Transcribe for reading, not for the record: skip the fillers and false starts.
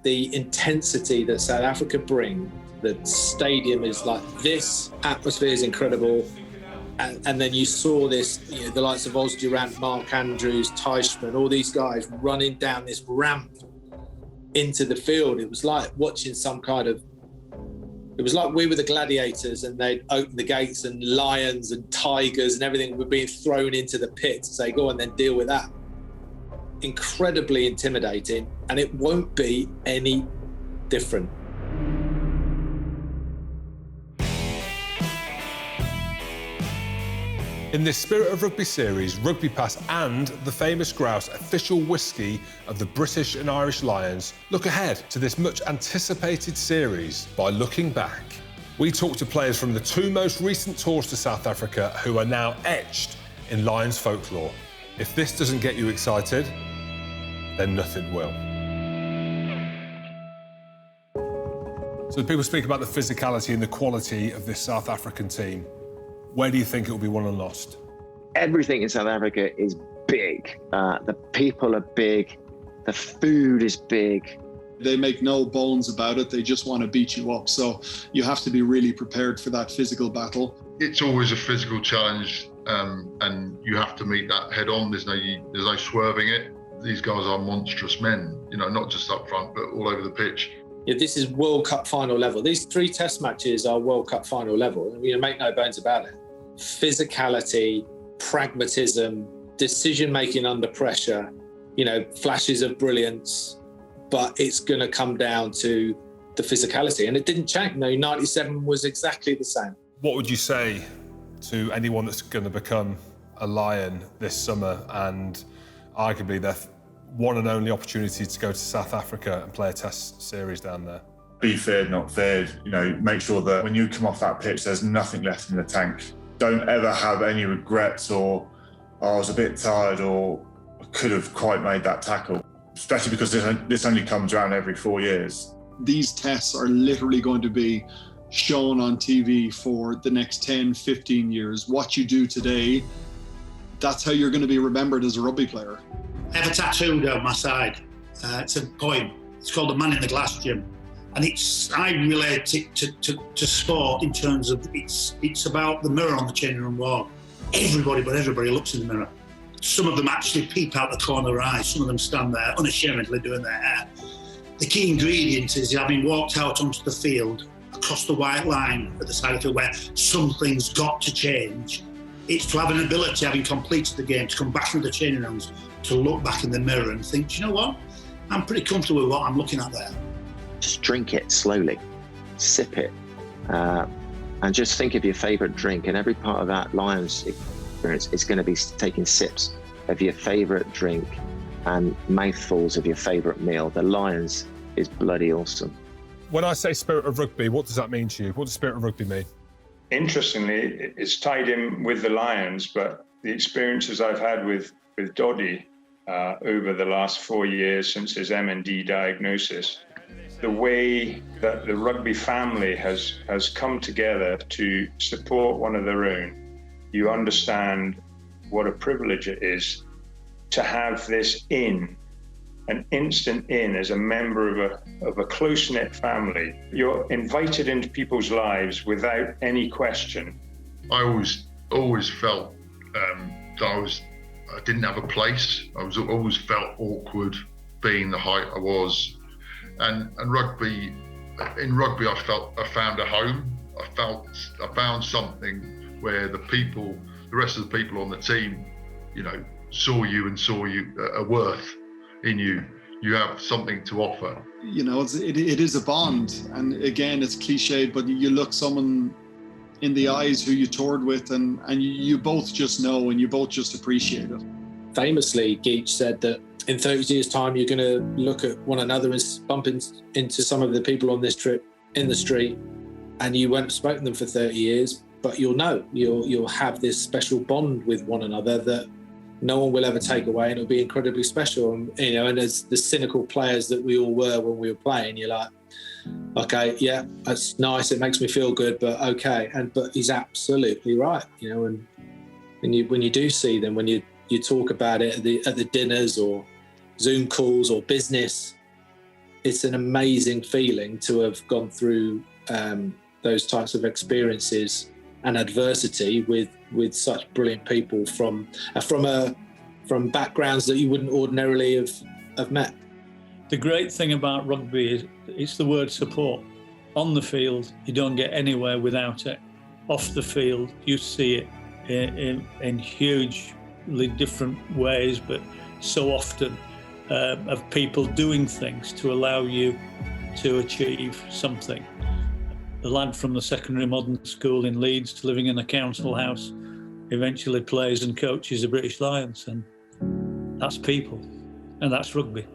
the intensity that South Africa bring. The stadium is like this, atmosphere is incredible. And then you saw this, you know, the likes of Oz Durant, Mark Andrews, Teichmann, all these guys running down this ramp into the field. It was like watching some kind of, it was like we were the gladiators and they'd open the gates and lions and tigers and everything were being thrown into the pit to say, go on then, deal with that. Incredibly intimidating, and it won't be any different. In this Spirit of Rugby series, RugbyPass and the Famous Grouse, official whisky of the British and Irish Lions, look ahead to this much anticipated series by looking back. We talk to players from the two most recent tours to South Africa who are now etched in Lions folklore. If this doesn't get you excited, then nothing will. So people speak about the physicality and the quality of this South African team. Where do you think it will be won and lost? Everything in South Africa is big. The people are big. The food is big. They make no bones about it. They just want to beat you up. So you have to be really prepared for that physical battle. It's always a physical challenge, and you have to meet that head on. There's no swerving it. These guys are monstrous men, you know, not just up front, but all over the pitch. Yeah, this is World Cup final level. These 3 test matches are World Cup final level. You know, make no bones about it. Physicality, pragmatism, decision-making under pressure, you know, flashes of brilliance, but it's going to come down to the physicality. And it didn't change. No, 97 was exactly the same. What would you say to anyone that's going to become a Lion this summer and arguably their one and only opportunity to go to South Africa and play a test series down there? Be feared, not feared. You know, make sure that when you come off that pitch, there's nothing left in the tank. Don't ever have any regrets or, oh, I was a bit tired or I could have quite made that tackle, especially because this only comes around every 4 years. These tests are literally going to be shown on TV for the next 10, 15 years. What you do today, that's how you're going to be remembered as a rugby player. I have a tattoo down my side. It's a poem. It's called The Man in the Glass, Jim. And I relate it to sport in terms of it's about the mirror on the changing room wall. Everybody looks in the mirror. Some of them actually peep out the corner of their eyes. Some of them stand there unashamedly doing their hair. The key ingredient is having walked out onto the field, across the white line at the side of the field where something's got to change. It's to have an ability, having completed the game, to come back from the changing rooms, to look back in the mirror and think, you know what? I'm pretty comfortable with what I'm looking at there. Just drink it slowly, sip it, and just think of your favourite drink. And every part of that Lions experience is going to be taking sips of your favourite drink and mouthfuls of your favourite meal. The Lions is bloody awesome. When I say Spirit of Rugby, what does that mean to you? What does Spirit of Rugby mean? Interestingly, it's tied in with the Lions, but the experiences I've had with Doddy over the last 4 years since his MND diagnosis, the way that the rugby family has come together to support one of their own, you understand what a privilege it is to have this an instant in as a member of a close-knit family. You're invited into people's lives without any question. I always felt that I didn't have a place. I always felt awkward being the height I was. And in rugby, I found a home. I found something where the rest of the people on the team, you know, saw you a worth in you. You have something to offer. You know, it is a bond. And again, it's cliched, but you look someone in the eyes who you toured with and you both just know and you both just appreciate it. Famously, Geach said that in 30 years' time, you're going to look at one another and bump into some of the people on this trip in the street, and you won't have spoken to them for 30 years, but you'll have this special bond with one another that no one will ever take away, and it'll be incredibly special. And, you know, and as the cynical players that we all were when we were playing, you're like, okay, yeah, that's nice, it makes me feel good, but okay. But he's absolutely right, you know. And when you do see them, when you talk about it at the dinners or Zoom calls or business, it's an amazing feeling to have gone through those types of experiences and adversity with such brilliant people from backgrounds that you wouldn't ordinarily have met. The great thing about rugby is it's the word support. On the field, you don't get anywhere without it. Off the field, you see it in hugely different ways, but so often of people doing things to allow you to achieve something. The lad from the secondary modern school in Leeds, living in a council house, eventually plays and coaches the British Lions, and that's people, and that's rugby.